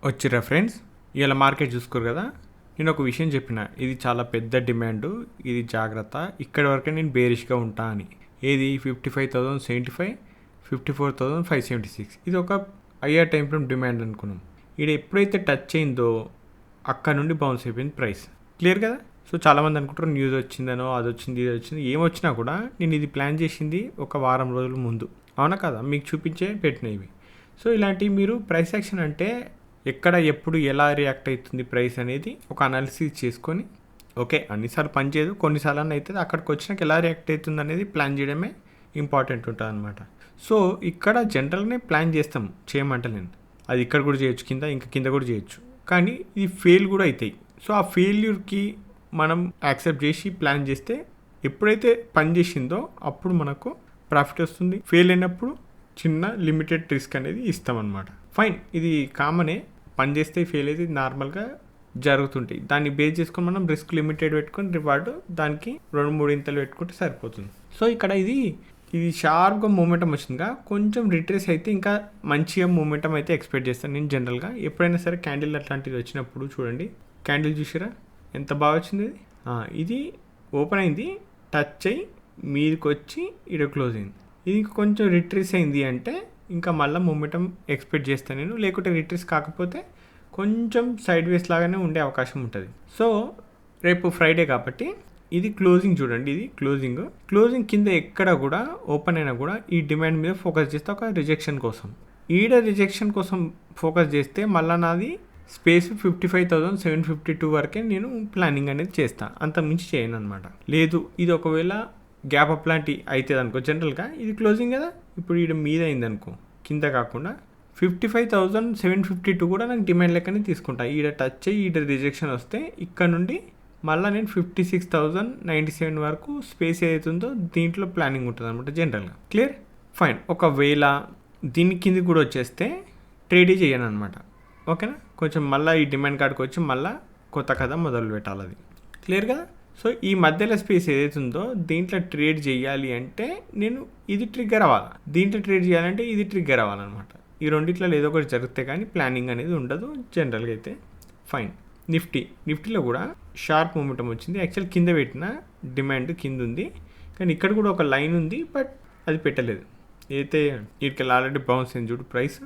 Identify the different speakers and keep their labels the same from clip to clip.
Speaker 1: వచ్చిరా ఫ్రెండ్స్, ఇవాళ మార్కెట్ చూసుకోరు కదా. నేను ఒక విషయం చెప్పిన, ఇది చాలా పెద్ద డిమాండ్, ఇది జాగ్రత్త, ఇక్కడి వరకే నేను బేరిష్గా ఉంటా అని. ఏది 55,075, 54,576, ఇది ఒక హయ్యర్ టైం ఫ్రేమ్ డిమాండ్ అనుకున్నాం. ఇది ఎప్పుడైతే టచ్ అయిందో అక్కడ నుండి బౌన్స్ అయిపోయింది ప్రైస్. క్లియర్ కదా. సో చాలామంది అనుకుంటారు న్యూస్ వచ్చిందనో, అది వచ్చింది ఇది వచ్చింది. ఏమొచ్చినా కూడా నేను ఇది ప్లాన్ చేసింది ఒక వారం రోజుల ముందు, అవునా కదా, మీకు చూపించే పెట్టినవి. సో ఇలాంటివి మీరు ప్రైస్ యాక్షన్ అంటే ఎక్కడ ఎప్పుడు ఎలా రియాక్ట్ అవుతుంది ప్రైస్ అనేది ఒక అనాలిసిస్ చేసుకొని, ఓకే అన్నిసార్లు పనిచేయదు, కొన్నిసార్లు అవుతుంది, అక్కడికి వచ్చినాక ఎలా రియాక్ట్ అవుతుంది అనేది ప్లాన్ చేయడమే ఇంపార్టెంట్ ఉంటుంది అనమాట. సో ఇక్కడ జనరల్గానే ప్లాన్ చేస్తాం, చేయమంటలేను, అది ఇక్కడ కూడా చేయొచ్చు, కింద కూడా చేయొచ్చు, కానీ ఇది ఫెయిల్ కూడా అవుతాయి. సో ఆ ఫెయిల్యూర్కి మనం యాక్సెప్ట్ చేసి ప్లాన్ చేస్తే ఎప్పుడైతే పని చేసిందో అప్పుడు మనకు ప్రాఫిట్ వస్తుంది. ఫెయిల్ అయినప్పుడు చిన్న లిమిటెడ్ రిస్క్ అనేది ఇస్తామన్నమాట. ఫైన్, ఇది కామనే, పని చేస్తే ఫెయిల్ అయితే నార్మల్గా జరుగుతుంటాయి. దాన్ని బేస్ చేసుకొని మనం రిస్క్ లిమిటెడ్ పెట్టుకొని రివార్డు దానికి 2-3 ఇంతలు పెట్టుకుంటే సరిపోతుంది. సో ఇక్కడ ఇది షార్ప్గా మూమెంటం వచ్చిందిగా, కొంచెం రిట్రేస్ అయితే ఇంకా మంచిగా మూమెంటం అయితే ఎక్స్పెక్ట్ చేస్తాను నేను జనరల్గా. ఎప్పుడైనా సరే క్యాండిల్ అట్లాంటిది వచ్చినప్పుడు చూడండి, క్యాండిల్ చూసారా ఎంత బాగా వచ్చింది. ఇది ఓపెన్ అయింది, టచ్ అయ్యి మీదకి వచ్చి ఇక్కడ క్లోజ్ అయింది. ఇది కొంచెం రిట్రేస్ అయింది అంటే ఇంకా మళ్ళీ మూమెంటం ఎక్స్పెక్ట్ చేస్తాను నేను. లేకుంటే రిట్రేస్ కాకపోతే కొంచెం సైడ్ వేస్ లాగానే ఉండే అవకాశం ఉంటుంది. సో రేపు ఫ్రైడే కాబట్టి ఇది క్లోజింగ్ చూడండి, ఇది క్లోజింగ్ కింద ఎక్కడ కూడా ఓపెన్ అయినా కూడా ఈ డిమాండ్ మీద ఫోకస్ చేస్తే ఒక రిజెక్షన్ కోసం, రిజెక్షన్ కోసం ఫోకస్ చేస్తే మళ్ళీ నాది స్పేస్ 55,752 వరకే నేను ప్లానింగ్ అనేది చేస్తాను, అంత మించి చేయను అనమాట. లేదు ఇది ఒకవేళ గ్యాప్ అప్ లాంటి అవుతుంది అనుకో, జనరల్గా ఇది క్లోజింగ్ కదా, ఇప్పుడు ఈడ మీద అయింది అనుకో, కింద కాకుండా 55,752 కూడా నాకు డిమాండ్ లెక్కనే తీసుకుంటా. ఈడ టచ్ అయ్యి ఈడ రిజెక్షన్ వస్తే ఇక్కడ నుండి మళ్ళీ నేను 56,097 వరకు స్పేస్ ఏదైతుందో దీంట్లో ప్లానింగ్ ఉంటుంది అనమాట జనరల్గా. Clear, fine. ఒకవేళ దీని కింద కూడా వచ్చేస్తే ట్రేడ్ చేయను అనమాట, ఓకేనా. కొంచెం మళ్ళీ ఈ డిమాండ్ కాడికి వచ్చి మళ్ళీ కొత్త కథ మొదలు పెట్టాలి, అది క్లియర్ కదా. సో ఈ మధ్యలో స్పేస్ ఏదైతుందో దీంట్లో ట్రేడ్ చేయాలి అంటే నేను ఇది ట్రిగ్గర్ అవ్వాలి, దీంట్లో ట్రేడ్ చేయాలంటే ఇది ట్రిగ్గర్ అవ్వాలన్నమాట. ఈ రెండిట్లో ఏదో ఒకటి జరిగితే కానీ ప్లానింగ్ అనేది ఉండదు జనరల్గా అయితే. ఫైన్. నిఫ్టీలో కూడా షార్ప్ మూమెంటం వచ్చింది. యాక్చువల్ కింద పెట్టిన డిమాండ్ కింద ఉంది, కానీ ఇక్కడ కూడా ఒక లైన్ ఉంది, బట్ అది పెట్టలేదు. అయితే వీటికి ఆల్రెడీ బౌన్స్ అయింది చూడు ప్రైస్,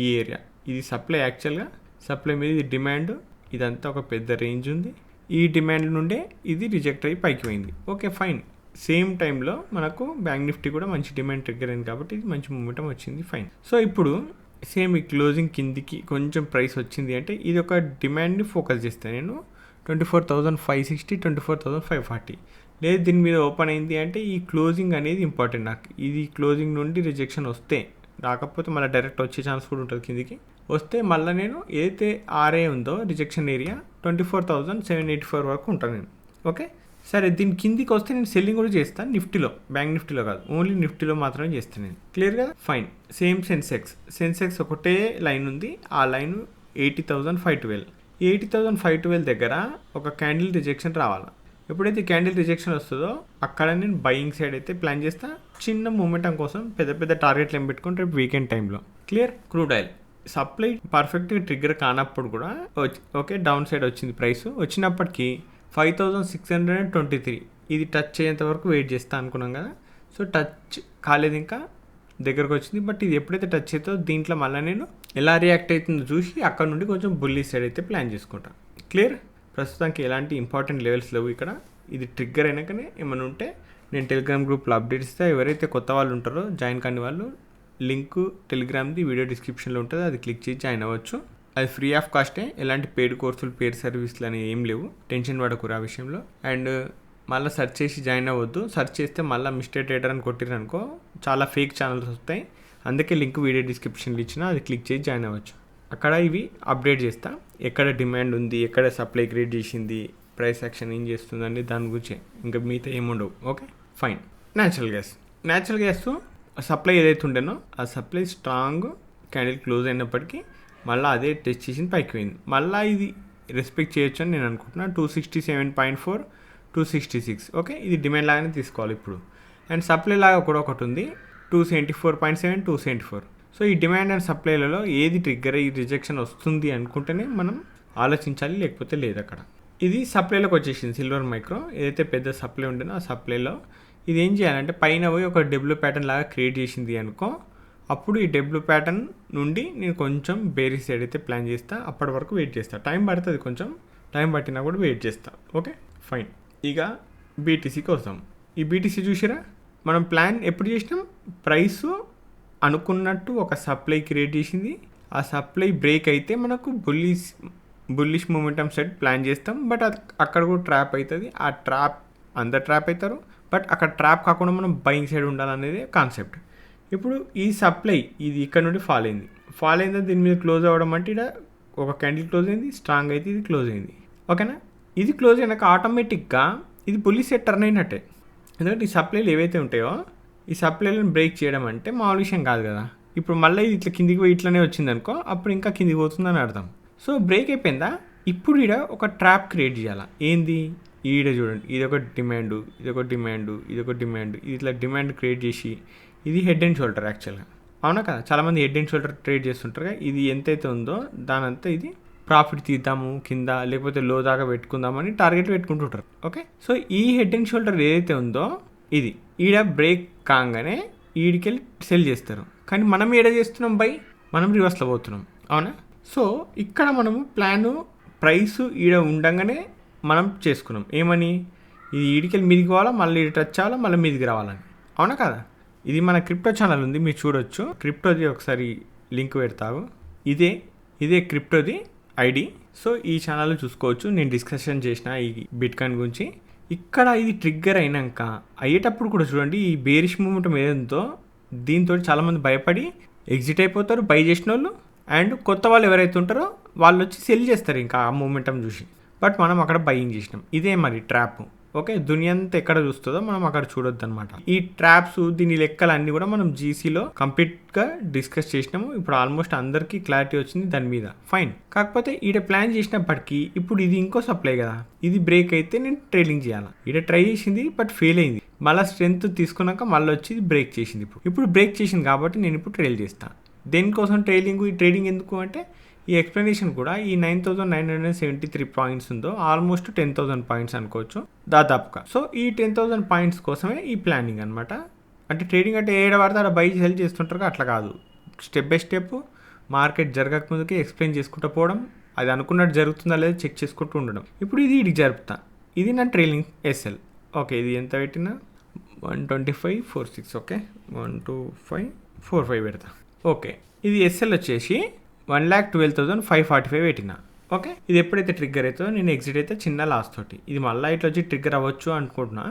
Speaker 1: ఈ ఏరియా ఇది సప్లై, యాక్చువల్గా సప్లై మీద ఇది డిమాండ్, ఇదంతా ఒక పెద్ద రేంజ్ ఉంది. ఈ డిమాండ్ నుండే ఇది రిజెక్ట్ అయ్యి పైకి పోయింది, ఓకే ఫైన్. సేమ్ టైంలో మనకు బ్యాంక్ నిఫ్టీ కూడా మంచి డిమాండ్ ట్రిగ్గర్ అయింది కాబట్టి ఇది మంచి మూమెంటం వచ్చింది, ఫైన్. సో ఇప్పుడు సేమ్ ఈ క్లోజింగ్ కిందికి కొంచెం ప్రైస్ వచ్చింది అంటే ఇది ఒక డిమాండ్ని ఫోకస్ చేస్తాను నేను, 24,560, 24,540. లేదు దీని మీద ఓపెన్ అయింది అంటే ఈ క్లోజింగ్ అనేది ఇంపార్టెంట్ నాకు. ఇది క్లోజింగ్ నుండి రిజెక్షన్ వస్తే, రాకపోతే మళ్ళీ డైరెక్ట్ వచ్చే ఛాన్స్ కూడా ఉంటుంది కిందికి. వస్తే మళ్ళీ నేను ఏదైతే ఆర్ఏ ఉందో రిజెక్షన్ ఏరియా 24,784 వరకు ఉంటాను నేను, ఓకే. సరే దీని కిందికి వస్తే నేను సెల్లింగ్ కూడా చేస్తాను నిఫ్టీలో, బ్యాంక్ నిఫ్టీలో కాదు, ఓన్లీ నిఫ్టీలో మాత్రమే చేస్తాను నేను, క్లియర్ కదా. ఫైన్. సేమ్ సెన్సెక్స్ ఒకటే లైన్ ఉంది, ఆ లైన్ 80,512. 80,512 దగ్గర ఒక క్యాండిల్ రిజెక్షన్ రావాలి. ఎప్పుడైతే క్యాండిల్ రిజెక్షన్ వస్తుందో అక్కడ నేను బయింగ్ సైడ్ అయితే ప్లాన్ చేస్తా, చిన్న మూమెంటం కోసం పెద్ద టార్గెట్లు ఏం పెట్టుకుంటే రేపు వీకెండ్ టైంలో. క్లియర్. క్రూడ్ ఆయిల్ సప్లై పర్ఫెక్ట్గా ట్రిగ్గర్ కానప్పుడు కూడా ఓకే డౌన్ సైడ్ వచ్చింది ప్రైస్, వచ్చినప్పటికీ 5,623 ఇది టచ్ అయ్యేంత వరకు వెయిట్ చేస్తా అనుకున్నాం కదా. సో టచ్ కాలేదు, ఇంకా దగ్గరకు వచ్చింది, బట్ ఇది ఎప్పుడైతే టచ్ అవుతుందో దీంట్లో మళ్ళీ నేను ఎలా రియాక్ట్ అవుతుందో చూసి అక్కడ నుండి కొంచెం బుల్లి సైడ్ అయితే ప్లాన్ చేసుకుంటాను. క్లియర్. ప్రస్తుతానికి ఎలాంటి ఇంపార్టెంట్ లెవెల్స్ లేవు ఇక్కడ. ఇది ట్రిగ్గర్ అయినాకనే ఏమైనా ఉంటే నేను టెలిగ్రామ్ గ్రూప్లో అప్డేట్ ఇస్తే, ఎవరైతే కొత్త వాళ్ళు ఉంటారో జాయిన్ కాని వాళ్ళు లింక్ టెలిగ్రామ్ది వీడియో డిస్క్రిప్షన్లో ఉంటుంది, అది క్లిక్ చేసి జాయిన్ అవ్వచ్చు. అది ఫ్రీ ఆఫ్ కాస్టే, ఎలాంటి పెయిడ్ కోర్సులు పెయిడ్ సర్వీసులు అనేవి ఏం లేవు, టెన్షన్ పడకూరు ఆ విషయంలో. అండ్ మళ్ళీ సెర్చ్ చేసి జాయిన్ అవ్వద్దు, సెర్చ్ చేస్తే మళ్ళీ మిస్టర్ ట్రేడర్ అని కొట్టిరనుకో చాలా ఫేక్ ఛానల్స్ వస్తాయి. అందుకే లింక్ వీడియో డిస్క్రిప్షన్లో ఇచ్చిన, అది క్లిక్ చేసి జాయిన్ అవ్వచ్చు. అక్కడ ఇవి అప్డేట్ చేస్తా, ఎక్కడ డిమాండ్ ఉంది, ఎక్కడ సప్లై క్రియేట్ చేసింది, ప్రైస్ యాక్షన్ ఏం చేస్తుందండి దాని గురించి, ఇంకా మిగతా ఏముండవు, okay fine. Natural gas supply ఏదైతే ఉండేనో ఆ సప్లై స్ట్రాంగ్ క్యాండిల్ క్లోజ్ అయినప్పటికీ మళ్ళీ అదే టెస్ట్ చేసింది పైకి పోయింది. మళ్ళీ ఇది రెస్పెక్ట్ చేయొచ్చు అని నేను అనుకుంటున్నా. 267.4, 266, ఓకే ఇది డిమాండ్ లాగానే తీసుకోవాలి ఇప్పుడు. అండ్ సప్లై లాగా కూడా ఒకటి ఉంది 274.7, 274. సో ఈ డిమాండ్ అండ్ సప్లైలలో ఏది ట్రిగ్గర్ అయ్యి రిజెక్షన్ వస్తుంది అనుకుంటేనే మనం ఆలోచించాలి, లేకపోతే లేదు అక్కడ. ఇది సప్లైలోకి వచ్చేసింది సిల్వర్ మైక్రో. ఏదైతే పెద్ద సప్లై ఉండేనో ఆ సప్లైలో ఇది ఏం చేయాలంటే పైన పోయి ఒక డబ్ల్యూ ప్యాటర్న్ లాగా క్రియేట్ చేసింది అనుకో, అప్పుడు ఈ డబ్ల్యూ ప్యాటర్న్ నుండి నేను కొంచెం బేరిష్ సైడ్ అయితే ప్లాన్ చేస్తా. అప్పటి వరకు వెయిట్ చేస్తా. టైం పడుతుంది, కొంచెం టైం పట్టినా కూడా వెయిట్ చేస్తా. Okay fine. ఇక బీటీసీకి వస్తాం. ఈ బీటీసీ చూసిరా, మనం ప్లాన్ ఎప్పుడు చేసినాం, ప్రైస్ అనుకున్నట్టు ఒక సప్లై క్రియేట్ చేసింది. ఆ సప్లై బ్రేక్ అయితే మనకు బుల్లిష్ మూమెంటం సెట్ ప్లాన్ చేస్తాం. బట్ అది అక్కడ కూడా ట్రాప్ అవుతుంది. ఆ ట్రాప్ అందరు ట్రాప్ అవుతారు, బట్ అక్కడ ట్రాప్ కాకుండా మనం బయింగ్ సైడ్ ఉండాలనేది కాన్సెప్ట్. ఇప్పుడు ఈ సప్లై ఇది ఇక్కడ నుండి ఫాల్ అయింది, దీని మీద క్లోజ్ అవ్వడం అంటే ఇక్కడ ఒక క్యాండిల్ క్లోజ్ అయింది, స్ట్రాంగ్ అయితే ఇది క్లోజ్ అయింది. ఓకేనా, ఇది క్లోజ్ అయినాక ఆటోమేటిక్గా ఇది బుల్లిష్ సెట్ టర్న్ అయినట్టే. ఎందుకంటే ఈ సప్లైలు ఏవైతే ఉంటాయో ఈ సప్లైలను బ్రేక్ చేయడం అంటే మామూలు విషయం కాదు కదా. ఇప్పుడు మళ్ళీ ఇది ఇట్లా కిందికి పోయి ఇట్లనే వచ్చిందనుకో, అప్పుడు ఇంకా కిందికి పోతుందని అర్థం. సో బ్రేక్ అయిపోయిందా, ఇప్పుడు ఈడ ఒక ట్రాప్ క్రియేట్ చేయాలా. ఏంది, ఈడ చూడండి, ఇదొక డిమాండ్, ఇదొక డిమాండ్, ఇదొక డిమాండ్, ఇది ఇట్లా డిమాండ్ క్రియేట్ చేసి ఇది హెడ్ అండ్ షోల్డర్ యాక్చువల్గా. అవునా కదా, చాలామంది హెడ్ అండ్ షోల్డర్ ట్రేడ్ చేస్తుంటారు. ఇది ఎంతైతే ఉందో దానంతా ఇది ప్రాఫిట్ తీద్దాము కింద, లేకపోతే లో దాకా పెట్టుకుందామని టార్గెట్ పెట్టుకుంటుంటారు. ఓకే, సో ఈ హెడ్ అండ్ షోల్డర్ ఏదైతే ఉందో ఇది ఈడ బ్రేక్ కాగానే ఈడికెళ్ళి సెల్ చేస్తారు. కానీ మనం ఈడ చేస్తున్నాం బై, మనం రివర్స్లో పోతున్నాం. అవునా, సో ఇక్కడ మనము ప్లాను ప్రైస్ ఈడ ఉండగానే మనం చేసుకున్నాం. ఏమని, ఇది ఈడికెళ్ళి మీదికి పోవాలా, మళ్ళీ ఈడ టచ్ అవ్వాలా, మళ్ళీ మీదికి రావాలని. అవునా కదా, ఇది మన క్రిప్టో ఛానల్ ఉంది, మీరు చూడొచ్చు. క్రిప్టోది ఒకసారి లింక్ పెడతావు. ఇదే క్రిప్టోది ఐడి. సో ఈ ఛానల్లో చూసుకోవచ్చు, నేను డిస్కషన్ చేసిన ఈ బిట్కాయిన్ గురించి. ఇక్కడ ఇది ట్రిగ్గర్ అయినాక అయ్యేటప్పుడు కూడా చూడండి, ఈ బేరిష్ మూమెంటం ఏదంతో దీంతో చాలామంది భయపడి ఎగ్జిట్ అయిపోతారు బై చేసిన వాళ్ళు. అండ్ కొత్త వాళ్ళు ఎవరైతే ఉంటారో వాళ్ళు వచ్చి సెల్ చేస్తారు ఇంకా ఆ మూమెంటం చూసి. బట్ మనం అక్కడ బయింగ్ చేసినాం. ఇదే మరి ట్రాప్. ఓకే, దునియా అంతా ఎక్కడ చూస్తుందో మనం అక్కడ చూడొద్దు అనమాట. ఈ ట్రాప్స్ దీని లెక్కలు అన్నీ కూడా మనం జీసీలో కంప్లీట్గా డిస్కస్ చేసినాము. ఇప్పుడు ఆల్మోస్ట్ అందరికీ క్లారిటీ వచ్చింది దాని మీద. ఫైన్. కాకపోతే ఈడ ప్లాన్ చేసినప్పటికీ ఇప్పుడు ఇది ఇంకో సప్లై కదా, ఇది బ్రేక్ అయితే నేను ట్రేడింగ్ చేయాలి. ఈడ ట్రై చేసింది బట్ ఫెయిల్ అయింది. మళ్ళీ స్ట్రెంత్ తీసుకున్నాక మళ్ళీ వచ్చి బ్రేక్ చేసింది. ఇప్పుడు బ్రేక్ చేసింది కాబట్టి నేను ఇప్పుడు ట్రేల్ చేస్తాను. దేనికోసం ఈ ట్రేడింగ్ ఎందుకు అంటే, ఈ ఎక్స్ప్లెనేషన్ కూడా ఈ 9,973 పాయింట్స్ ఉందో ఆల్మోస్ట్ 10,000 పాయింట్స్ అనుకోవచ్చు దాదాపుగా. సో ఈ 10,000 పాయింట్స్ కోసమే ఈ ప్లానింగ్ అనమాట. అంటే ట్రేడింగ్ అంటే ఏడ పడితే ఆడ బై సెల్ చేస్తుంటారు, అట్లా కాదు. స్టెప్ బై స్టెప్ మార్కెట్ జరగకముందుకే ఎక్స్ప్లెయిన్ చేసుకుంటూ పోవడం, అది అనుకున్నట్టు జరుగుతుందా లేదా చెక్ చేసుకుంటూ ఉండడం. ఇప్పుడు ఇది ఇడికి జరుపుతా. ఇది నా ట్రైలింగ్ ఎస్ఎల్. ఓకే, ఇది ఎంత పెట్టినా 125.46. ఓకే, 125.45 పెడతా. ఓకే, ఇది ఎస్ఎల్ వచ్చేసి 1,12,545 పెట్టిన. ఓకే, ఇది ఎప్పుడైతే ట్రిగ్గర్ అవుతుందో నేను ఎగ్జిట్ అయితే చిన్న లాస్ తోటి. ఇది మళ్ళీ ఇట్లా వచ్చి ట్రిగ్గర్ అవ్వచ్చు అనుకుంటున్నా,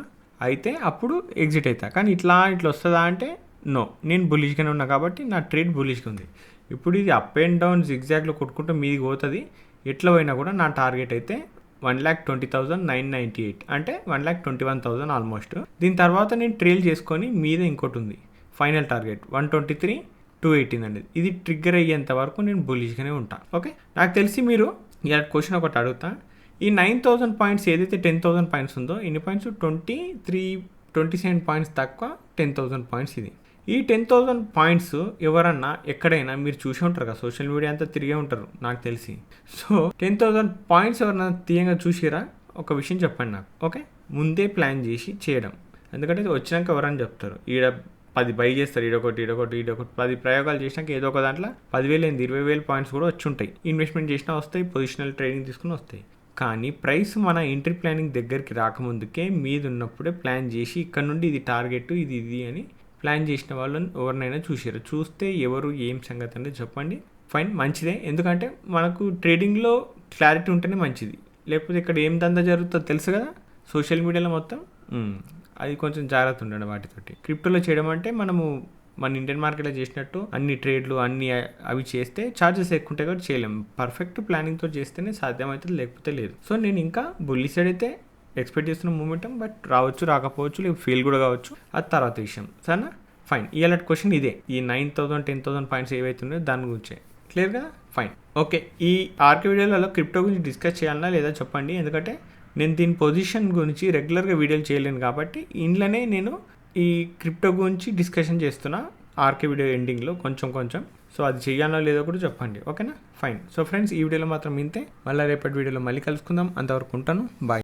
Speaker 1: అయితే అప్పుడు ఎగ్జిట్ అవుతా. కానీ ఇట్లా వస్తుందా అంటే నో, నేను బులిష్గానే ఉన్నా కాబట్టి నా ట్రేడ్ బులిష్గా ఉంది. ఇప్పుడు ఇది అప్ అండ్ డౌన్ జిగ్జాగ్లో కొట్టుకుంటూ మీదికి పోతుంది. ఎట్లా పోయినా కూడా నా టార్గెట్ అయితే 1,20,998, అంటే 1,21,000 ఆల్మోస్ట్. దీని తర్వాత నేను ట్రేల్ చేసుకొని మీద ఇంకోటి ఉంది ఫైనల్ టార్గెట్ 123,218 అండి. ఇది ట్రిగ్గర్ అయ్యేంత వరకు నేను బులిష్గానే ఉంటాను. ఓకే, నాకు తెలిసి మీరు ఇలా క్వశ్చన్ ఒకటి అడుగుతా. ఈ 9,000 పాయింట్స్ ఏదైతే 10,000 పాయింట్స్ ఉందో, ఎన్ని పాయింట్స్, 27 పాయింట్స్ తక్కువ 10,000 పాయింట్స్. ఇది ఈ 10,000 పాయింట్స్ ఎవరన్నా ఎక్కడైనా మీరు చూసి ఉంటారు కదా, సోషల్ మీడియా అంతా తిరిగే ఉంటారు నాకు తెలిసి. సో 10,000 పాయింట్స్ ఎవరన్నా తీయంగా చూసిరా, ఒక విషయం చెప్పండి నాకు. ఓకే, ముందే ప్లాన్ చేసి చేయడం. ఎందుకంటే వచ్చినాక ఎవరని చెప్తారు, ఈడ 10 బై చేస్తారు, ఈడొకటి 10 ప్రయోగాలు చేసినాక ఏదో ఒక దాంట్లో 10,000 20,000 పాయింట్స్ కూడా వచ్చి ఉంటాయి. ఇన్వెస్ట్మెంట్ చేసినా వస్తాయి, పొజిషనల్ ట్రేడింగ్ తీసుకుని వస్తాయి. కానీ ప్రైస్ మన ఎంట్రీ ప్లానింగ్ దగ్గరికి రాకముందుకే మీద ఉన్నప్పుడే ప్లాన్ చేసి ఇక్కడ నుండి ఇది టార్గెట్ ఇది అని ప్లాన్ చేసిన వాళ్ళని ఎవరినైనా చూసారు. చూస్తే ఎవరు ఏం సంగతి అంటే చెప్పండి. ఫైన్, మంచిదే. ఎందుకంటే మనకు ట్రేడింగ్లో క్లారిటీ ఉంటేనే మంచిది. లేకపోతే ఇక్కడ ఏం దందా జరుగుతుందో తెలుసు కదా సోషల్ మీడియాలో మొత్తం. అది కొంచెం జాగ్రత్త ఉండండి వాటితోటి. క్రిప్టోలో చేయడం అంటే మనము మన ఇండియన్ మార్కెట్లో చేసినట్టు అన్ని ట్రేడ్లు అన్ని అవి చేస్తే ఛార్జెస్ ఎక్కువ ఉంటాయి కాబట్టి చేయలేము. పర్ఫెక్ట్ ప్లానింగ్తో చేస్తేనే సాధ్యమవుతుంది, లేకపోతే లేదు. సో నేను ఇంకా బుల్లి సైడ్ అయితే ఎక్స్పెక్ట్ చేస్తున్న మూమెంటం, బట్ రావచ్చు రాకపోవచ్చు, లేకపోతే ఫెయిల్ కూడా కావచ్చు, అది తర్వాత విషయం. సరేనా, ఫైన్. ఇవాళ క్వశ్చన్ ఇదే, ఈ 9,000 10,000 పాయింట్స్ ఏవైతే ఉన్నాయో దాని గురించే. క్లియర్ కదా, ఫైన్. ఓకే, ఈ ఆర్కే వీడియోలలో క్రిప్టో గురించి డిస్కస్ చేయాలన్నా లేదా చెప్పండి. ఎందుకంటే నేను దీని పొజిషన్ గురించి రెగ్యులర్గా వీడియోలు చేయలేను కాబట్టి ఇంట్లోనే నేను ఈ క్రిప్టో గురించి డిస్కషన్ చేస్తున్నా. ఆర్కే వీడియో ఎండింగ్లో కొంచెం. సో అది చేయాలో లేదో కూడా చెప్పండి. ఓకేనా? ఫైన్. సో ఫ్రెండ్స్, ఈ వీడియోలో మాత్రం ఇంతే. మళ్ళీ రేపటి వీడియోలో మళ్ళీ కలుసుకుందాం. అంతవరకు ఉంటాను. బాయ్.